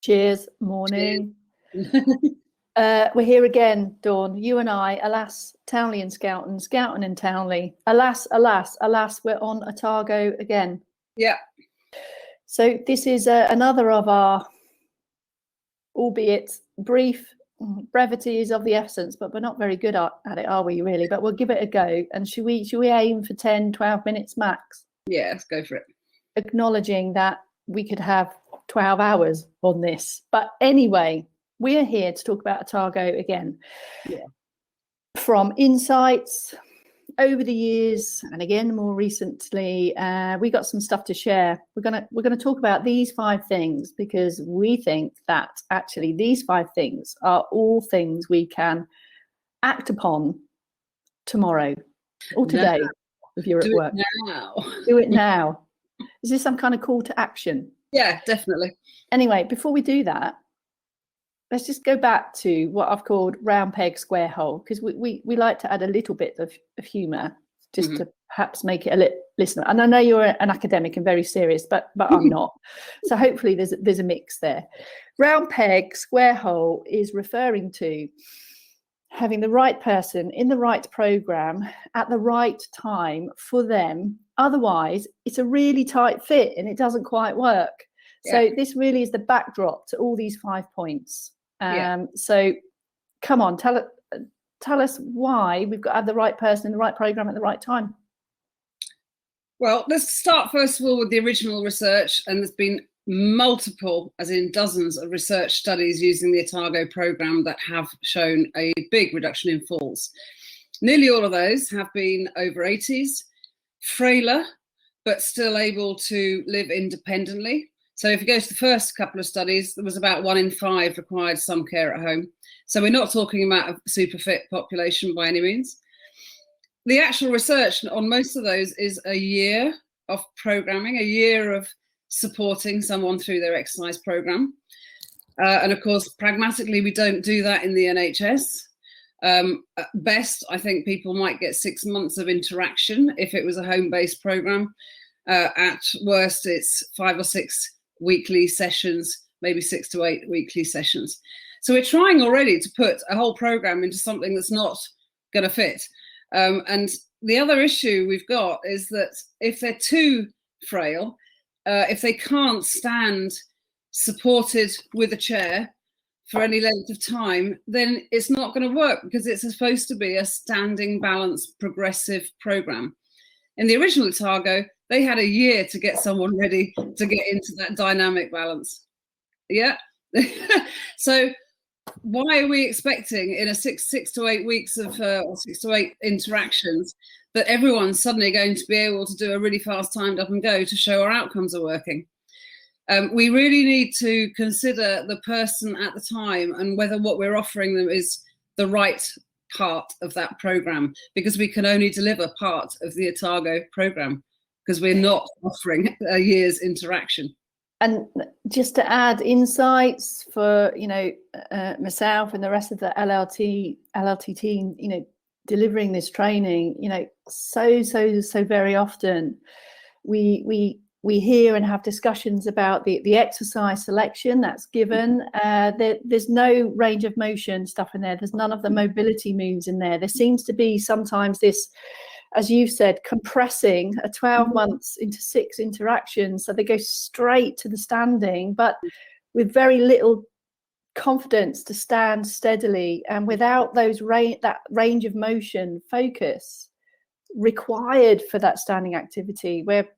Cheers. Morning. We're here again, Dawn. You and I, alas, Townley and Skelton, Skelton and Townley. Alas, alas, alas, we're on Otago again. Yeah. So this is another of our, albeit brief, brevity is of the essence, but we're not very good at it, are we, really? But we'll give it a go. And should we aim for 10, 12 minutes max? Yeah, let's go for it. Acknowledging that we could have 12 hours on this. But anyway, we're here to talk about Otago again. Yeah. From insights over the years, and again more recently, we got some stuff to share. We're gonna talk about these 5 things because we think that actually these 5 things are all things we can act upon tomorrow or today if you're at work. Do it now. Is this some kind of call to action? Yeah, definitely. Anyway, before we do that, let's just go back to what I've called round peg, square hole, because we like to add a little bit of humour just to perhaps make it a little listener. And I know you're an academic and very serious, but I'm not. So hopefully there's a mix there. Round peg, square hole is referring to having the right person in the right programme at the right time for them. Otherwise, it's a really tight fit and it doesn't quite work. Yeah. So this really is the backdrop to all these 5 points. So come on, tell us why we've got to have the right person in the right programme at the right time. Well, let's start first of all with the original research, and there's been multiple, as in dozens of research studies using the Otago programme that have shown a big reduction in falls. Nearly all of those have been over 80s, frailer, but still able to live independently. So if you go to the first couple of studies, there was about 1 in 5 required some care at home. So we're not talking about a super fit population by any means. The actual research on most of those is a year of programming, a year of supporting someone through their exercise program. And of course, pragmatically, we don't do that in the NHS. At best, I think people might get 6 months of interaction if it was a home-based program. At worst, it's 5 or 6 weekly sessions, maybe 6 to 8 weekly sessions. So we're trying already to put a whole program into something that's not going to fit. And the other issue we've got is that if they're too frail, if they can't stand supported with a chair for any length of time, then it's not going to work because it's supposed to be a standing balance progressive program. In the original Otago, they had a year to get someone ready to get into that dynamic balance. Yeah. So why are we expecting in a 6 to 8 weeks of or 6 to 8 interactions that everyone's suddenly going to be able to do a really fast timed up and go to show our outcomes are working? We really need to consider the person at the time and whether what we're offering them is the right part of that program, because we can only deliver part of the Otago program because we're not offering a year's interaction. And just to add insights for, myself and the rest of the LLT team, delivering this training, so very often we hear and have discussions about the exercise selection that's given. There's no range of motion stuff in there. There's none of the mobility moves in there. There seems to be sometimes this, as you've said, compressing a 12 months into 6 interactions. So they go straight to the standing, but with very little confidence to stand steadily and without that range of motion focus required for that standing activity, where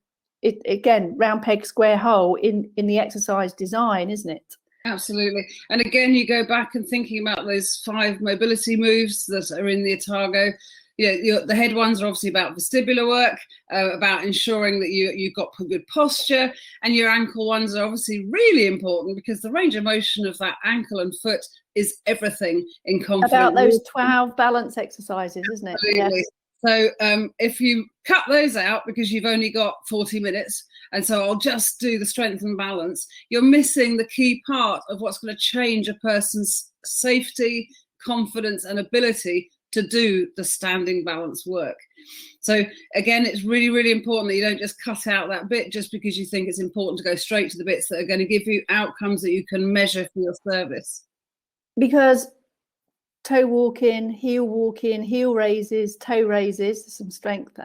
it, again, round peg, square hole in the exercise design, isn't it? Absolutely. And again, you go back and thinking about those 5 mobility moves that are in the Otago. The head ones are obviously about vestibular work, about ensuring that you've got good posture, and your ankle ones are obviously really important because the range of motion of that ankle and foot is everything in confidence. About those 12 balance exercises, isn't it? Absolutely. Yes. So if you cut those out because you've only got 40 minutes, and so I'll just do the strength and balance, you're missing the key part of what's going to change a person's safety, confidence, and ability to do the standing balance work. So again, it's really, really important that you don't just cut out that bit just because you think it's important to go straight to the bits that are going to give you outcomes that you can measure for your service. Because toe walking, heel raises, toe raises, some strength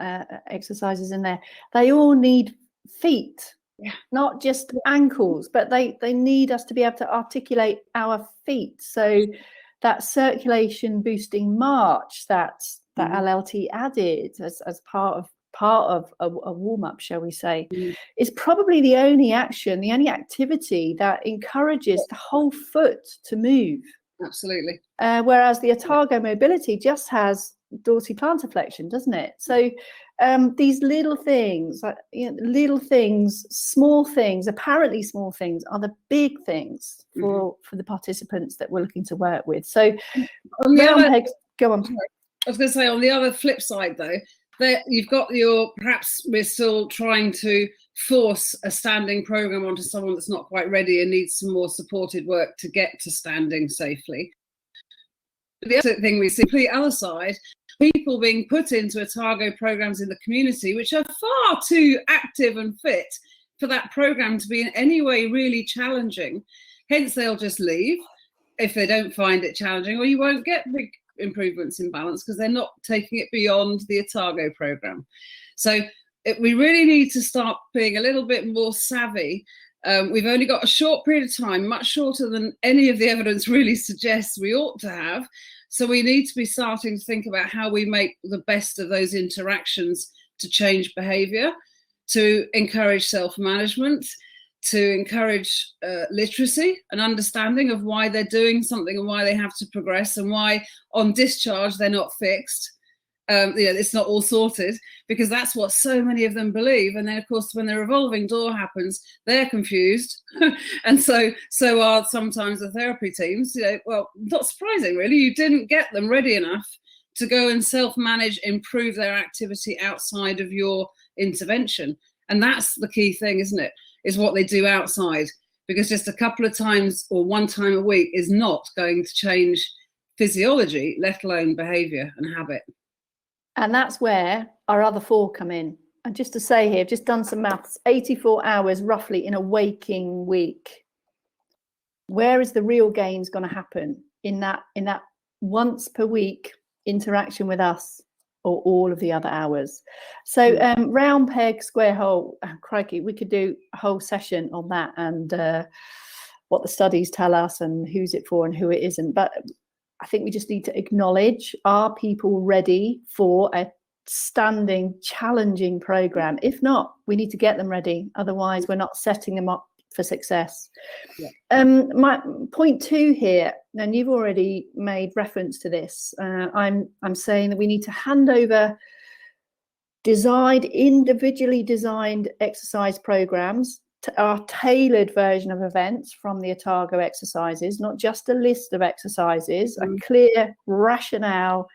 exercises in there, they all need feet. Yeah. Not just ankles, but they need us to be able to articulate our feet. So that circulation boosting march that LLT added as part of a warm-up, shall we say, is probably the only activity that encourages the whole foot to move. Absolutely. Whereas the Otago mobility just has dorsiplantar flexion, doesn't it? So these little things, small things, apparently small things, are the big things for the participants that we're looking to work with. So go on. I was going to say, on the other flip side, though, you've got perhaps we're still trying to force a standing program onto someone that's not quite ready and needs some more supported work to get to standing safely. But the other thing we see, the other side, people being put into Otago programs in the community, which are far too active and fit for that program to be in any way really challenging. Hence, they'll just leave if they don't find it challenging, or you won't get big improvements in balance because they're not taking it beyond the Otago program. So we really need to start being a little bit more savvy. We've only got a short period of time, much shorter than any of the evidence really suggests we ought to have. So we need to be starting to think about how we make the best of those interactions to change behaviour, to encourage self-management, to encourage literacy and understanding of why they're doing something and why they have to progress and why on discharge they're not fixed. It's not all sorted, because that's what so many of them believe. And then, of course, when the revolving door happens, they're confused. And so are sometimes the therapy teams. Well, not surprising, really. You didn't get them ready enough to go and self-manage, improve their activity outside of your intervention. And that's the key thing, isn't it? Is what they do outside, because just a couple of times or one time a week is not going to change physiology, let alone behaviour and habit. And that's where our other 4 come in. And just to say here, I've just done some maths, 84 hours roughly in a waking week. Where is the real gains going to happen in that once per week interaction with us, or all of the other hours? So round peg, square hole, crikey, we could do a whole session on that and what the studies tell us and who's it for and who it isn't. But I think we just need to acknowledge, are people ready for a standing, challenging program? If not, we need to get them ready. Otherwise, we're not setting them up for success. Yeah. My point 2 here, and you've already made reference to this, I'm saying that we need to hand over individually designed exercise programs to our tailored version of events from the Otago exercises, not just a list of exercises, a clear rationale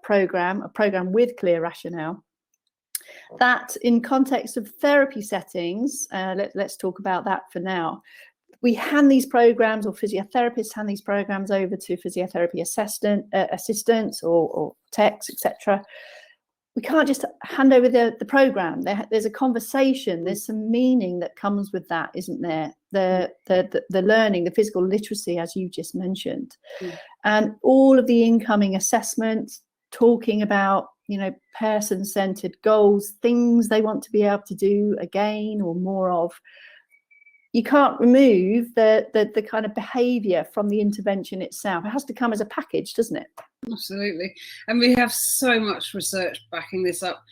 program, a program with clear rationale. That in context of therapy settings, let's talk about that for now. We hand these programs, or physiotherapists hand these programs over to physiotherapy assistants or techs, etc. We can't just hand over the program. There's a conversation. There's some meaning that comes with that, isn't there? The learning, the physical literacy, as you just mentioned, and all of the incoming assessments, talking about person-centered goals, things they want to be able to do again or more of. You can't remove the kind of behaviour from the intervention itself. It has to come as a package, doesn't it? Absolutely. And we have so much research backing this up.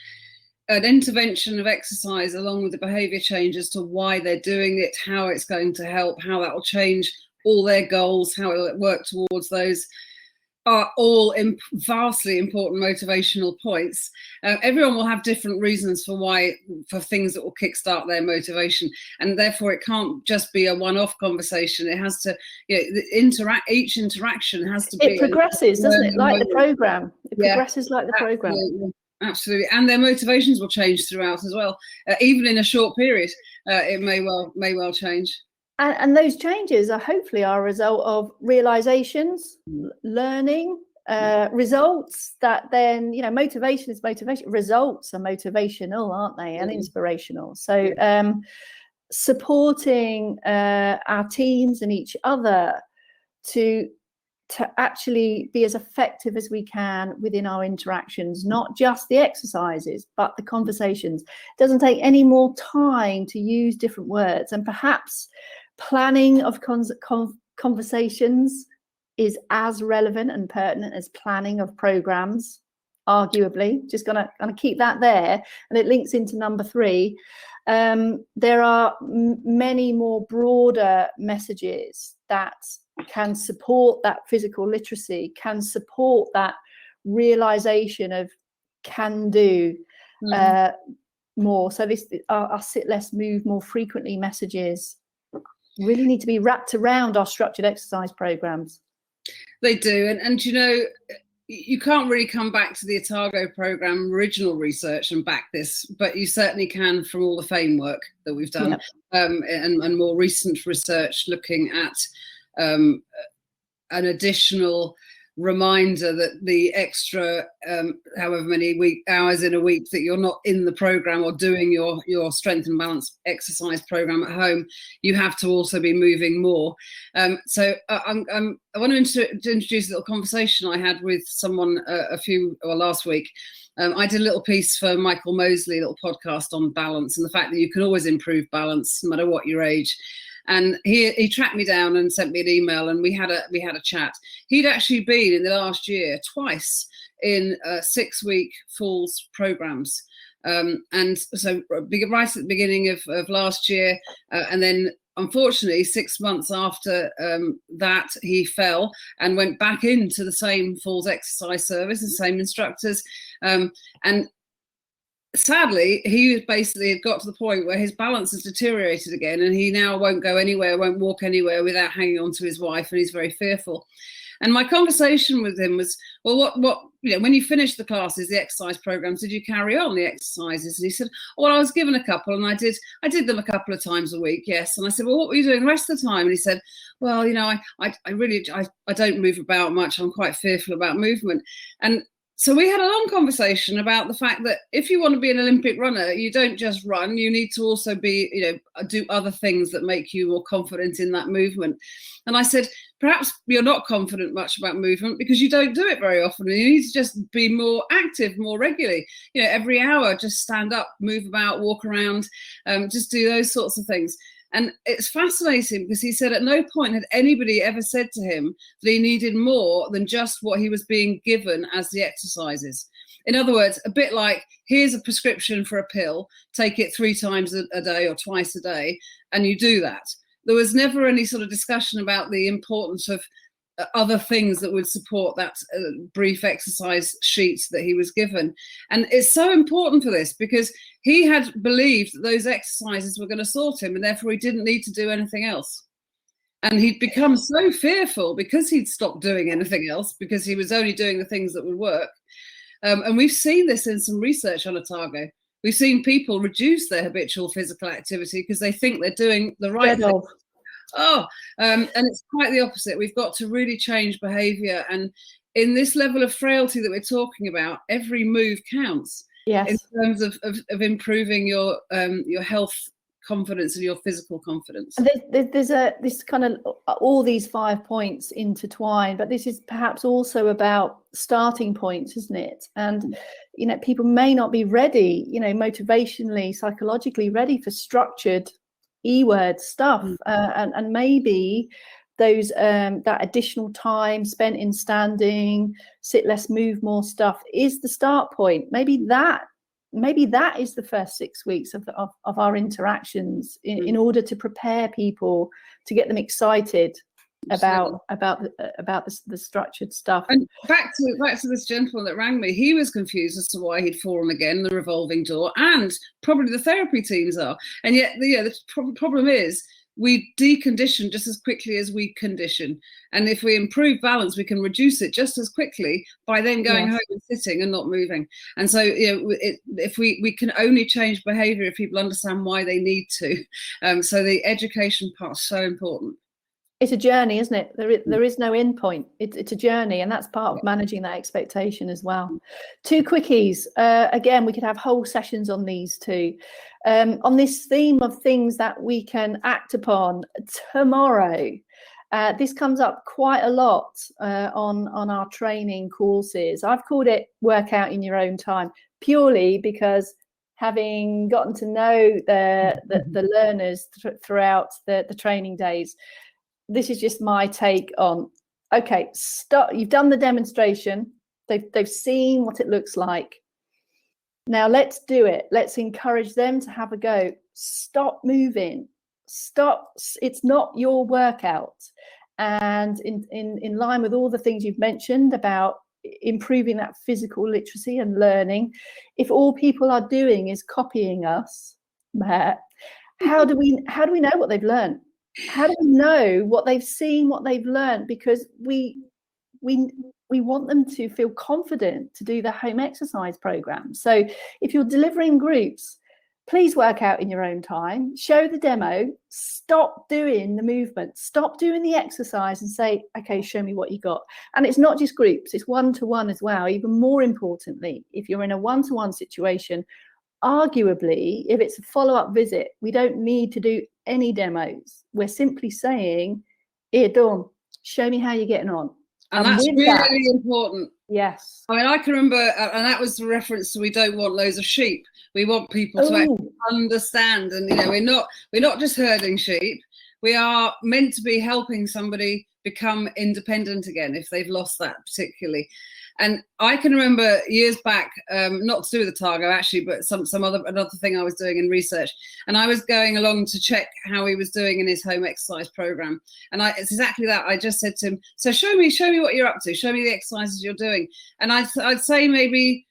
An intervention of exercise along with the behaviour change as to why they're doing it, how it's going to help, how that will change all their goals, how it will work towards those, are all vastly important motivational points. Everyone will have different reasons for things that will kickstart their motivation, and therefore it can't just be a one-off conversation. It has to, each interaction has to be. It progresses, doesn't it? Like the program. It progresses like the program. Absolutely, and their motivations will change throughout as well. Even in a short period, it may well change. And those changes are hopefully a result of realizations, learning, results that then, you know, motivation is motivation, results are motivational, aren't they, and inspirational. So supporting our teams and each other to actually be as effective as we can within our interactions, not just the exercises, but the conversations. It doesn't take any more time to use different words, and perhaps planning of conversations is as relevant and pertinent as planning of programs, arguably. Just gonna keep that there, and it links into number 3. There are many more broader messages that can support that physical literacy, can support that realization of can do more. So this our sit less, move more frequently messages really need to be wrapped around our structured exercise programs. They do, and you know, you can't really come back to the Otago program original research and back this, but you certainly can from all the FAME work that we've done. And more recent research looking at an additional reminder that the extra however many hours in a week that you're not in the program or doing your strength and balance exercise program at home, you have to also be moving more. So I want to introduce a little conversation I had with someone last week. I did a little piece for Michael Mosley, a little podcast on balance and the fact that you can always improve balance no matter what your age. And he tracked me down and sent me an email, and we had a chat. He'd actually been in the last year twice in 6-week falls programs, and so right at the beginning of last year, and then unfortunately 6 months after that he fell and went back into the same falls exercise service, the same instructors, and sadly, he basically had got to the point where his balance has deteriorated again, and he now won't go anywhere, won't walk anywhere without hanging on to his wife, and he's very fearful. And my conversation with him was, well, what you know, when you finished the classes, the exercise programs, did you carry on the exercises? And he said, well, I was given a couple, and I did them a couple of times a week, yes. And I said, well, what were you doing the rest of the time? And he said, well, you know, I don't move about much. I'm quite fearful about movement. And so we had a long conversation about the fact that if you want to be an Olympic runner, you don't just run, you need to also be, you know, do other things that make you more confident in that movement. And I said, perhaps you're not confident much about movement because you don't do it very often. And you need to just be more active, more regularly. You know, every hour, just stand up, move about, walk around, just do those sorts of things. And it's fascinating because he said at no point had anybody ever said to him that he needed more than just what he was being given as the exercises. In other words, a bit like, here's a prescription for a pill, take it 3 times a day or twice a day, and you do that. There was never any sort of discussion about the importance of other things that would support that brief exercise sheet that he was given. And it's so important for this because he had believed that those exercises were going to sort him, and therefore he didn't need to do anything else. And he'd become so fearful because he'd stopped doing anything else, because he was only doing the things that would work. And we've seen this in some research on Otago. We've seen people reduce their habitual physical activity because they think they're doing the right thing. And it's quite the opposite. We've got to really change behaviour, and in this level of frailty that we're talking about, every move counts. Yes. In terms of improving your health confidence and your physical confidence. And there's this kind of all these 5 points intertwined, but this is perhaps also about starting points, isn't it? And you know, people may not be ready, you know, motivationally, psychologically ready for structured E-word stuff, and maybe those that additional time spent in standing, sit less, move more stuff is the start point. Maybe that is the first 6 weeks of our interactions in order to prepare people, to get them excited about the structured stuff. And back to this gentleman that rang me, he was confused as to why he'd fallen again, the revolving door, and probably the therapy teams are. And yet the problem is we decondition just as quickly as we condition, and if we improve balance, we can reduce it just as quickly by then going home and sitting and not moving. And so, you know, if we can only change behavior if people understand why they need to. So the education part is so important. It's a journey, isn't it? There is no end point. It's a journey, and that's part of managing that expectation as well. 2 quickies. Again, we could have whole sessions on these two. On this theme of things that we can act upon tomorrow. This comes up quite a lot on our training courses. I've called it work out in your own time, purely because having gotten to know the learners throughout the training days, this is just my take on, okay, stop. You've done the demonstration. They've seen what it looks like. Now let's do it. Let's encourage them to have a go. Stop moving. Stop. It's not your workout. And in line with all the things you've mentioned about improving that physical literacy and learning, if all people are doing is copying us, how do we know what they've learned? How do we know what they've seen, what they've learned? Because we want them to feel confident to do the home exercise program. So if you're delivering groups, please work out in your own time, show the demo, stop doing the movement, stop doing the exercise and say, okay, show me what you got. And it's not just groups, it's one-to-one as well. Even more importantly, if you're in a one-to-one situation, arguably, if it's a follow-up visit, we don't need to do any demos. We're simply saying, here, Dawn, show me how you're getting on. And that's really important. Yes. I mean, I can remember, and that was the reference to we don't want loads of sheep. We want people to actually understand. And, you know, we're not just herding sheep. We are meant to be helping somebody become independent again if they've lost that particularly. And I can remember years back, not to do with Otago actually, but another thing I was doing in research, and I was going along to check how he was doing in his home exercise program. And it's exactly that. I just said to him, so show me what you're up to. Show me the exercises you're doing. And I'd say maybe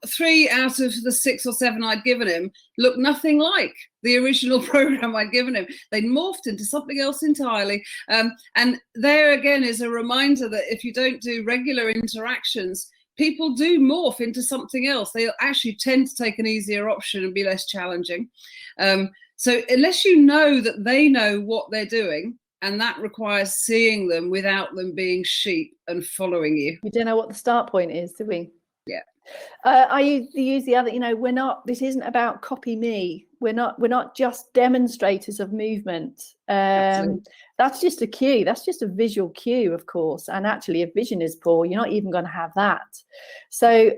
3 out of the 6 or 7 I'd given him looked nothing like the original program I'd given him. They'd morphed into something else entirely. And there again is a reminder that if you don't do regular interactions, people do morph into something else. They actually tend to take an easier option and be less challenging. So unless you know that they know what they're doing, and that requires seeing them without them being sheep and following you. We don't know what the start point is, do we? Yeah. I use the other, you know, this isn't about copy me. We're not just demonstrators of movement. That's just a cue. That's just a visual cue, of course. And actually, if vision is poor, you're not even going to have that. So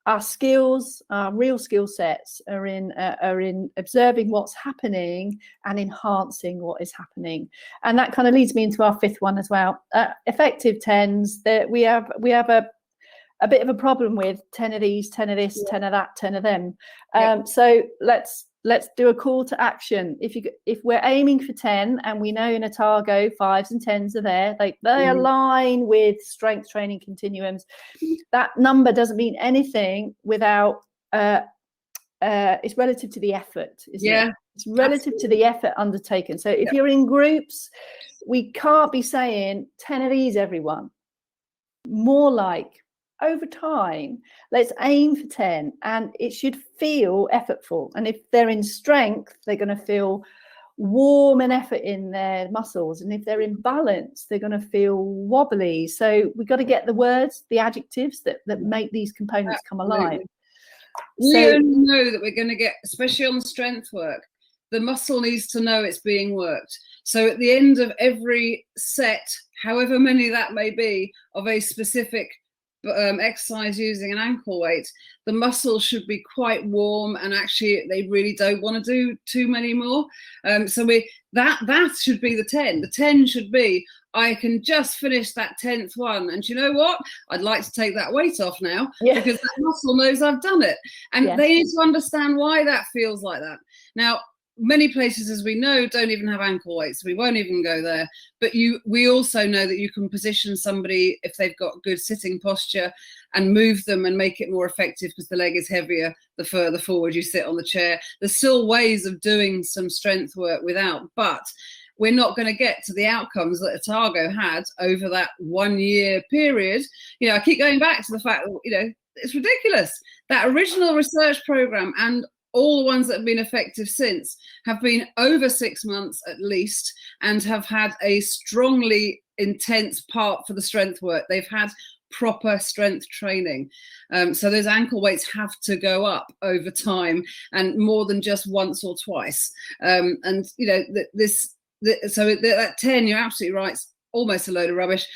our skills, our real skill sets are in observing what's happening and enhancing what is happening. And that kind of leads me into our 5th one as well. Effective 10s. That we have a bit of a problem with 10 of these, 10 of this, 10 of that, 10 of them. So let's do a call to action. If we're aiming for 10 and we know in Otago 5s and 10s are there, they align with strength training continuums. That number doesn't mean anything without it's relative to the effort, isn't it? It's relative to the effort undertaken. So if you're in groups, we can't be saying 10 of these, everyone. More like, over time, let's aim for 10, and it should feel effortful. And if they're in strength, they're going to feel warm and effort in their muscles. And if they're in balance, they're going to feel wobbly. So we've got to get the words, the adjectives that make these components come alive. We only know that we're going to get, especially on the strength work, the muscle needs to know it's being worked. So at the end of every set, however many that may be, of a specific exercise using an ankle weight, the muscles should be quite warm, and actually they really don't want to do too many more. So that should be the 10. The 10 should be, I can just finish that 10th one, and you know what? I'd like to take that weight off now, because that muscle knows I've done it, and they need to understand why that feels like that. Now, many places, as we know, don't even have ankle weights. We won't even go there. But we also know that you can position somebody, if they've got good sitting posture, and move them and make it more effective because the leg is heavier the further forward you sit on the chair. There's still ways of doing some strength work without, but we're not going to get to the outcomes that Otago had over that 1 year period. You know, I keep going back to the fact that, you know, it's ridiculous. That original research program and all the ones that have been effective since have been over 6 months at least, and have had a strongly intense part for the strength work. They've had proper strength training. So those ankle weights have to go up over time, and more than just once or twice. And you know, so that 10, you're absolutely right, it's almost a load of rubbish.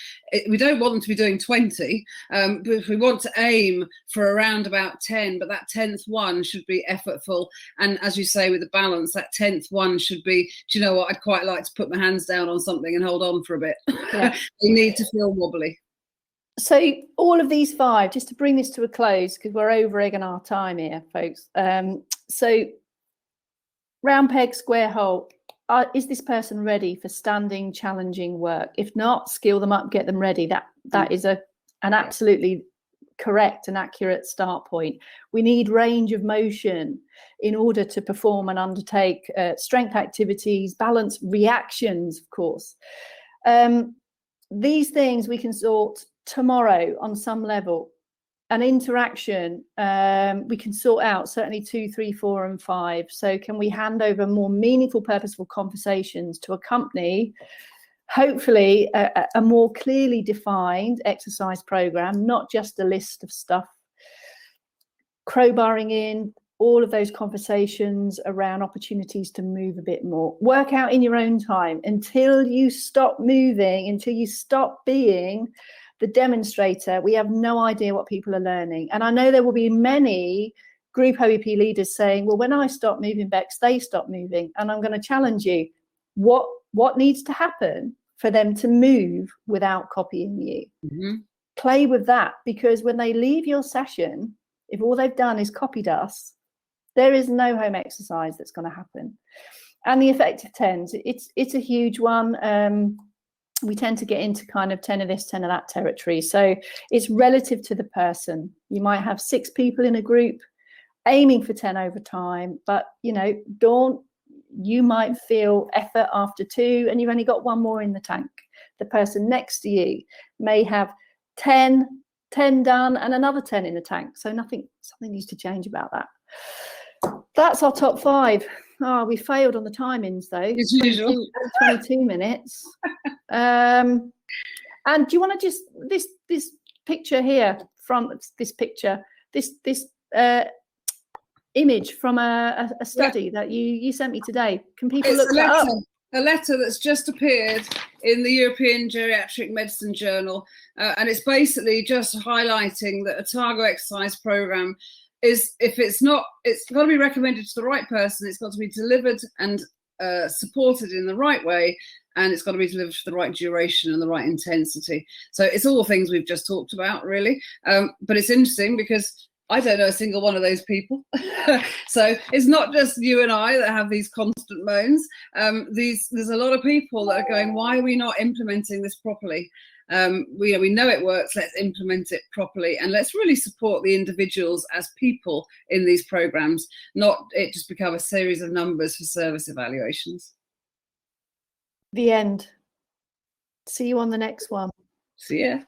We don't want them to be doing 20, but if we want to aim for around about 10, but that 10th one should be effortful. And as you say, with the balance, that 10th one should be, do you know what, I'd quite like to put my hands down on something and hold on for a bit. Yeah. You need to feel wobbly. So all of these 5, just to bring this to a close, because we're over egging our time here, folks. So round peg, square hole. Is this person ready for standing, challenging work? If not, skill them up, get them ready. That is an absolutely correct and accurate start point. We need range of motion in order to perform and undertake strength activities, balance reactions, of course. These things we can sort tomorrow on some level. An interaction we can sort out, certainly 2, 3, 4 and 5. So can we hand over more meaningful, purposeful conversations to accompany hopefully a more clearly defined exercise program, not just a list of stuff, crowbarring in all of those conversations around opportunities to move a bit more. Work out in your own time until you stop moving, until you stop being the demonstrator. We have no idea what people are learning. And I know there will be many group OEP leaders saying, well, when I stop moving, Bex, they stop moving. And I'm going to challenge you. What needs to happen for them to move without copying you? Mm-hmm. Play with that, because when they leave your session, if all they've done is copied us, there is no home exercise that's going to happen. And the effective 10s, it's a huge one. We tend to get into kind of 10 of this, 10 of that territory. So it's relative to the person. You might have 6 people in a group aiming for 10 over time, but you know, you might feel effort after 2 and you've only got 1 more in the tank. The person next to you may have 10 done and another 10 in the tank. So something needs to change about that. That's our top 5. Oh, we failed on the timings though. As usual. 22 minutes. And do you want to just this picture here from this image from a study that you sent me today? Can people look that up? A letter that's just appeared in the European Geriatric Medicine Journal, and it's basically just highlighting that Otago exercise program is, if it's got to be recommended to the right person, it's got to be delivered and supported in the right way, and it's got to be delivered for the right duration and the right intensity. So it's all the things we've just talked about, really. But it's interesting because I don't know a single one of those people. So it's not just you and I that have these constant moans. There's a lot of people that are going, why are we not implementing this properly? We know it works, let's implement it properly, and let's really support the individuals as people in these programs, not it just become a series of numbers for service evaluations. The end. See you on the next one. See ya.